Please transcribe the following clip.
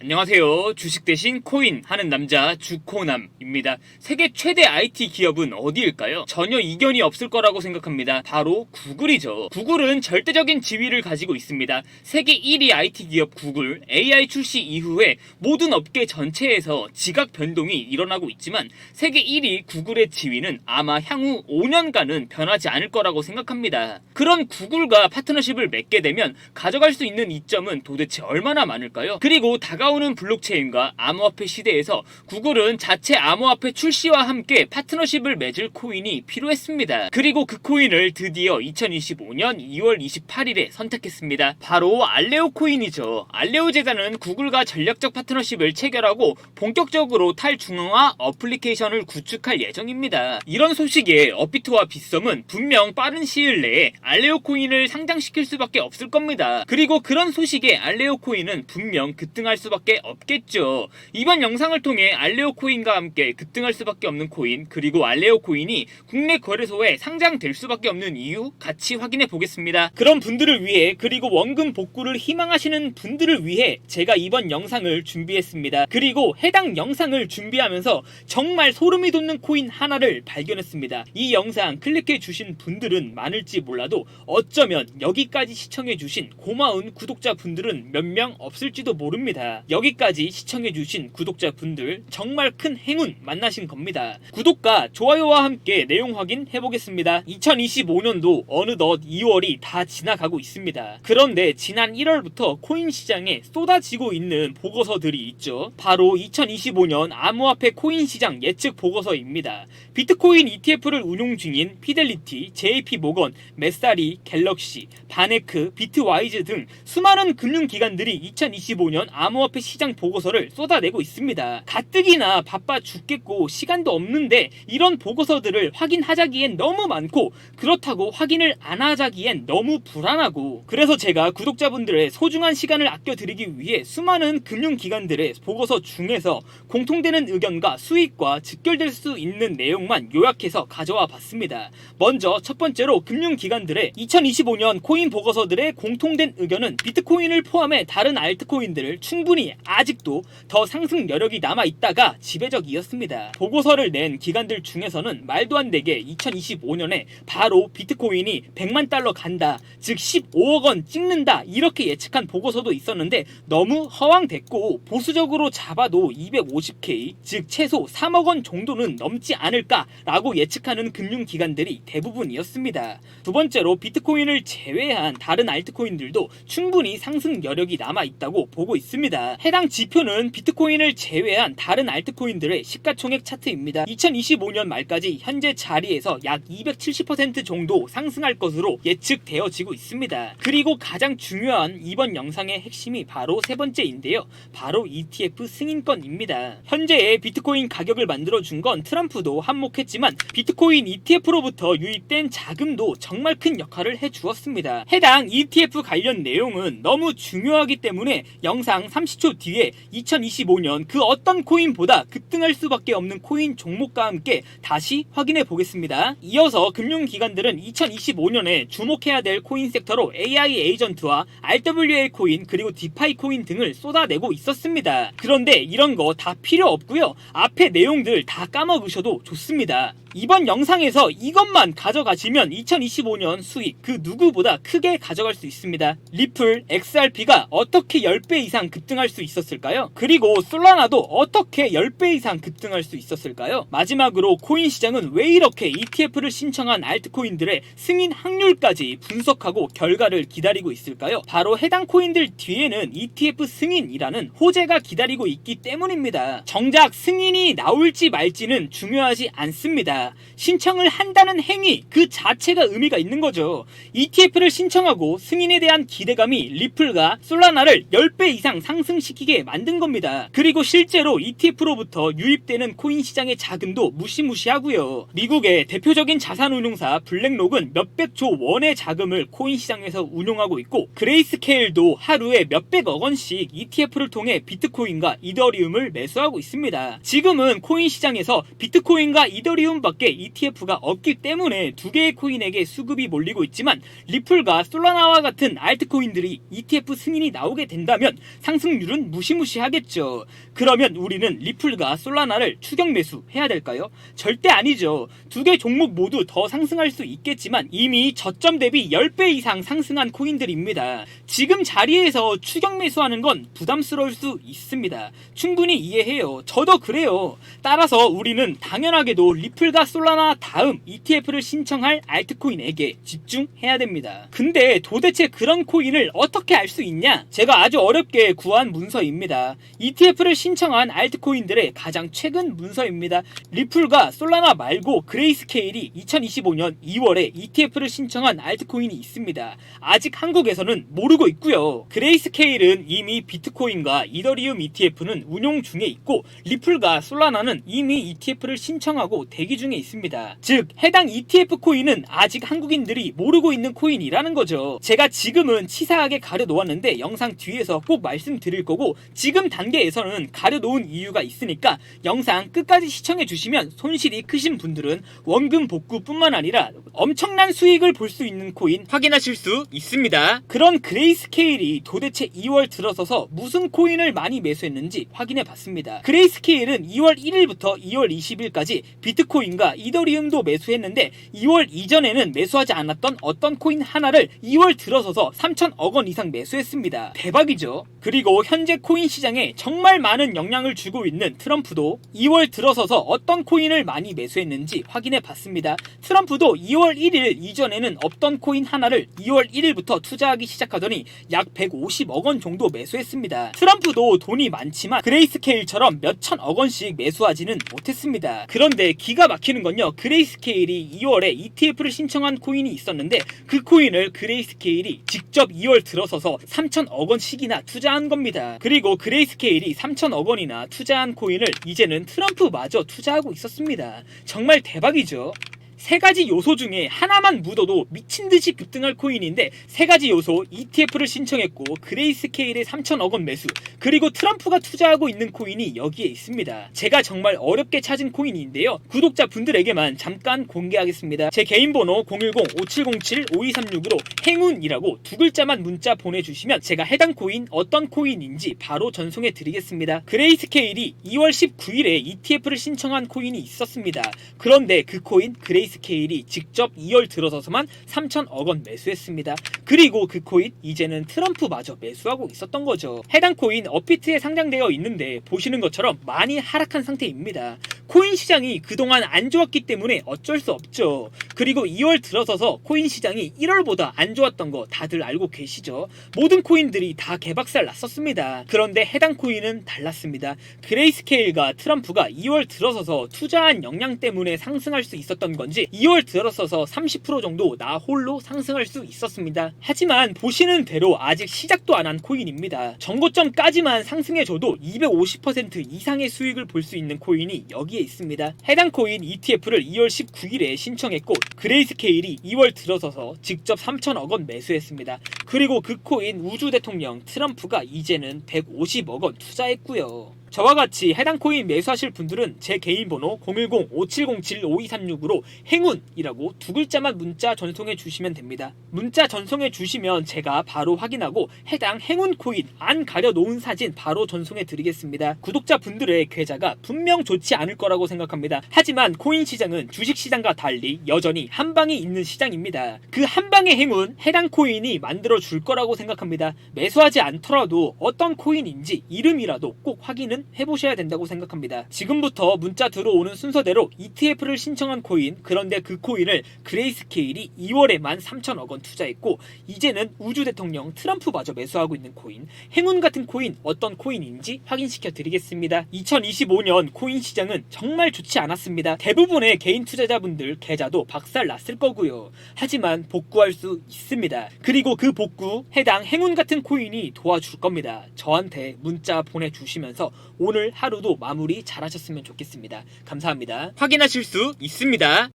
안녕하세요. 주식 대신 코인 하는 남자 주코남입니다. 세계 최대 IT 기업은 어디일까요? 전혀 이견이 없을 거라고 생각합니다. 바로 구글이죠. 구글은 절대적인 지위를 가지고 있습니다. 세계 1위 IT 기업 구글, AI 출시 이후에 모든 업계 전체에서 지각 변동이 일어나고 있지만 세계 1위 구글의 지위는 아마 향후 5년간은 변하지 않을 거라고 생각합니다. 그런 구글과 파트너십을 맺게 되면 가져갈 수 있는 이점은 도대체 얼마나 많을까요? 그리고 다가오는 블록체인과 암호화폐 시대에서 구글은 자체 암호화폐 출시와 함께 파트너십을 맺을 코인이 필요했습니다. 그리고 그 코인을 드디어 2025년 2월 28일에 선택했습니다. 바로 알레오 코인이죠. 알레오 재단은 구글과 전략적 파트너십을 체결하고 본격적으로 탈중앙화 어플리케이션을 구축할 예정입니다. 이런 소식에 업비트와 빗썸은 분명 빠른 시일 내에 알레오 코인을 상장시킬 수밖에 없을 겁니다. 그리고 그런 소식에 알레오 코인은 분명 급등할 수밖에 없겠죠. 이번 영상을 통해 알레오 코인과 함께 급등할 수밖에 없는 코인, 그리고 알레오 코인이 국내 거래소에 상장될 수밖에 없는 이유 같이 확인해 보겠습니다. 그런 분들을 위해, 그리고 원금 복구를 희망하시는 분들을 위해 제가 이번 영상을 준비했습니다. 그리고 해당 영상을 준비하면서 정말 소름이 돋는 코인 하나를 발견했습니다. 이 영상 클릭해 주신 분들은 많을지 몰라도 어쩌면 여기까지 시청해 주신 고마운 구독자분들은 몇 명 없을지도 모릅니다. 여기까지 시청해주신 구독자분들 정말 큰 행운 만나신 겁니다. 구독과 좋아요와 함께 내용 확인해보겠습니다. 2025년도 어느덧 2월이 다 지나가고 있습니다. 그런데 지난 1월부터 코인 시장에 쏟아지고 있는 보고서들이 있죠. 바로 2025년 암호화폐 코인 시장 예측 보고서입니다. 비트코인 ETF를 운용 중인 피델리티, JP모건, 메사리, 갤럭시, 바네크, 비트와이즈 등 수많은 금융기관들이 2025년 암호화폐 시장 보고서를 쏟아내고 있습니다. 가뜩이나 바빠 죽겠고 시간도 없는데 이런 보고서들을 확인하자기엔 너무 많고, 그렇다고 확인을 안 하자기엔 너무 불안하고, 그래서 제가 구독자분들의 소중한 시간을 아껴드리기 위해 수많은 금융기관들의 보고서 중에서 공통되는 의견과 수익과 직결될 수 있는 내용만 요약해서 가져와 봤습니다. 먼저 첫 번째로 금융기관들의 2025년 코인 보고서들의 공통된 의견은 비트코인을 포함해 다른 알트코인들을 충분히 아직도 더 상승 여력이 남아있다가 지배적이었습니다. 보고서를 낸 기관들 중에서는 말도 안 되게 2025년에 바로 비트코인이 100만 달러 간다, 즉 15억 원 찍는다, 이렇게 예측한 보고서도 있었는데 너무 허황됐고, 보수적으로 잡아도 250K, 즉 최소 3억 원 정도는 넘지 않을까라고 예측하는 금융기관들이 대부분이었습니다. 두 번째로 비트코인을 제외한 다른 알트코인들도 충분히 상승 여력이 남아있다고 보고 있습니다. 해당 지표는 비트코인을 제외한 다른 알트코인들의 시가총액 차트입니다. 2025년 말까지 현재 자리에서 약 270% 정도 상승할 것으로 예측되어지고 있습니다. 그리고 가장 중요한 이번 영상의 핵심이 바로 세 번째인데요. 바로 ETF 승인권입니다. 현재의 비트코인 가격을 만들어준 건 트럼프도 한몫했지만 비트코인 ETF로부터 유입된 자금도 정말 큰 역할을 해주었습니다. 해당 ETF 관련 내용은 너무 중요하기 때문에 영상 30초 뒤에 2025년 그 어떤 코인보다 급등할 수밖에 없는 코인 종목과 함께 다시 확인해 보겠습니다. 이어서 금융기관들은 2025년에 주목해야 될 코인 섹터로 AI 에이전트와 RWA 코인, 그리고 디파이 코인 등을 쏟아내고 있었습니다. 그런데 이런 거 다 필요 없고요. 앞에 내용들 다 까먹으셔도 좋습니다. 이번 영상에서 이것만 가져가시면 2025년 수익 그 누구보다 크게 가져갈 수 있습니다. 리플, XRP가 어떻게 10배 이상 급등할 수 있었을까요? 그리고 솔라나도 어떻게 10배 이상 급등할 수 있었을까요? 마지막으로 코인 시장은 왜 이렇게 ETF를 신청한 알트코인들의 승인 확률까지 분석하고 결과를 기다리고 있을까요? 바로 해당 코인들 뒤에는 ETF 승인이라는 호재가 기다리고 있기 때문입니다. 정작 승인이 나올지 말지는 중요하지 않습니다. 신청을 한다는 행위 그 자체가 의미가 있는 거죠. ETF를 신청하고 승인에 대한 기대감이 리플과 솔라나를 10배 이상 상승시키게 만든 겁니다. 그리고 실제로 ETF로부터 유입되는 코인 시장의 자금도 무시무시하고요. 미국의 대표적인 자산운용사 블랙록은 몇백조 원의 자금을 코인 시장에서 운용하고 있고, 그레이스케일도 하루에 몇백억 원씩 ETF를 통해 비트코인과 이더리움을 매수하고 있습니다. 지금은 코인 시장에서 비트코인과 이더리움 코인밖에 ETF가 없기 때문에 두 개의 코인에게 수급이 몰리고 있지만 리플과 솔라나와 같은 알트코인들이 ETF 승인이 나오게 된다면 상승률은 무시무시하겠죠. 그러면 우리는 리플과 솔라나를 추격 매수해야 될까요? 절대 아니죠. 두 개 종목 모두 더 상승할 수 있겠지만 이미 저점 대비 10배 이상 상승한 코인들입니다. 지금 자리에서 추격 매수하는 건 부담스러울 수 있습니다. 충분히 이해해요. 저도 그래요. 따라서 우리는 당연하게도 리플과 솔라나 다음 ETF를 신청할 알트코인에게 집중해야 됩니다. 근데 도대체 그런 코인을 어떻게 알 수 있냐? 제가 아주 어렵게 구한 문서입니다. ETF를 신청한 알트코인들의 가장 최근 문서입니다. 리플과 솔라나 말고 그레이스케일이 2025년 2월에 ETF를 신청한 알트코인이 있습니다. 아직 한국에서는 모르고 있고요. 그레이스케일은 이미 비트코인과 이더리움 ETF는 운용 중에 있고 리플과 솔라나는 이미 ETF를 신청하고 대기 중에 있습니다. 즉 해당 ETF 코인은 아직 한국인들이 모르고 있는 코인이라는 거죠. 제가 지금은 치사하게 가려놓았는데 영상 뒤에서 꼭 말씀드릴 거고 지금 단계에서는 가려놓은 이유가 있으니까 영상 끝까지 시청해 주시면 손실이 크신 분들은 원금 복구뿐만 아니라 엄청난 수익을 볼 수 있는 코인 확인하실 수 있습니다. 그런 그레이스케일이 도대체 2월 들어서서 무슨 코인을 많이 매수했는지 확인해 봤습니다. 그레이스케일은 2월 1일부터 2월 20일까지 비트코인과 이더리움도 매수했는데 2월 이전에는 매수하지 않았던 어떤 코인 하나를 2월 들어서서 3천억 원 이상 매수했습니다. 대박이죠. 그리고 현재 코인 시장에 정말 많은 영향을 주고 있는 트럼프도 2월 들어서서 어떤 코인을 많이 매수했는지 확인해 봤습니다. 트럼프도 2월 1일 이전에는 없던 코인 하나를 2월 1일부터 투자하기 시작하더니 약 150억 원 정도 매수했습니다. 트럼프도 돈이 많지만 그레이스케일처럼 몇천억 원씩 매수하지는 못했습니다. 그런데 기가 막히는 건요. 그레이스케일이 2월에 ETF를 신청한 코인이 있었는데 그 코인을 그레이스케일이 직접 2월 들어서서 3천억 원씩이나 투자한 겁니다. 그리고 그레이스케일이 3천억 원이나 투자한 코인을 이제는 트럼프마저 투자하고 있었습니다. 정말 대박이죠. 세 가지 요소 중에 하나만 묻어도 미친듯이 급등할 코인인데 세 가지 요소 ETF를 신청했고 그레이스케일의 3천억 원 매수 그리고 트럼프가 투자하고 있는 코인이 여기에 있습니다. 제가 정말 어렵게 찾은 코인인데요. 구독자분들에게만 잠깐 공개하겠습니다. 제 개인 번호 010-5707-5236으로 행운이라고 두 글자만 문자 보내주시면 제가 해당 코인 어떤 코인인지 바로 전송해 드리겠습니다. 그레이스케일이 2월 19일에 ETF를 신청한 코인이 있었습니다. 그런데 그 코인 그레이스케일이 직접 2월 들어서서만 3천억 원 매수했습니다. 그리고 그 코인 이제는 트럼프마저 매수하고 있었던 거죠. 해당 코인 업비트에 상장되어 있는데 보시는 것처럼 많이 하락한 상태입니다. 코인 시장이 그동안 안 좋았기 때문에 어쩔 수 없죠. 그리고 2월 들어서서 코인 시장이 1월보다 안 좋았던 거 다들 알고 계시죠? 모든 코인들이 다 개박살 났었습니다. 그런데 해당 코인은 달랐습니다. 그레이스케일과 트럼프가 2월 들어서서 투자한 역량 때문에 상승할 수 있었던 건지 2월 들어서서 30% 정도 나 홀로 상승할 수 있었습니다. 하지만 보시는 대로 아직 시작도 안 한 코인입니다. 정고점까지만 상승해줘도 250% 이상의 수익을 볼 수 있는 코인이 여기에 있습니다. 해당 코인 ETF를 2월 19일에 신청했고 그레이스케일이 2월 들어서서 직접 3천억 원 매수했습니다. 그리고 그 코인 우주 대통령 트럼프가 이제는 150억 원 투자했고요. 저와 같이 해당 코인 매수하실 분들은 제 개인 번호 010-5707-5236으로 행운이라고 두 글자만 문자 전송해 주시면 됩니다. 문자 전송해 주시면 제가 바로 확인하고 해당 행운 코인 안 가려놓은 사진 바로 전송해 드리겠습니다. 구독자분들의 계좌가 분명 좋지 않을 거라고 생각합니다. 하지만 코인 시장은 주식 시장과 달리 여전히 한 방에 있는 시장입니다. 그 한 방의 행운 해당 코인이 만들어 줄 거라고 생각합니다. 매수하지 않더라도 어떤 코인인지 이름이라도 꼭 확인은 해보셔야 된다고 생각합니다. 지금부터 문자 들어오는 순서대로 ETF를 신청한 코인, 그런데 그 코인을 그레이스케일이 2월에만 3천억 원 투자했고 이제는 우주 대통령 트럼프마저 매수하고 있는 코인, 행운 같은 코인 어떤 코인인지 확인시켜 드리겠습니다. 2025년 코인 시장은 정말 좋지 않았습니다. 대부분의 개인 투자자분들 계좌도 박살 났을 거고요. 하지만 복구할 수 있습니다. 그리고 그 복구 해당 행운 같은 코인이 도와줄 겁니다. 저한테 문자 보내주시면서 오늘 하루도 마무리 잘하셨으면 좋겠습니다. 감사합니다. 확인하실 수 있습니다.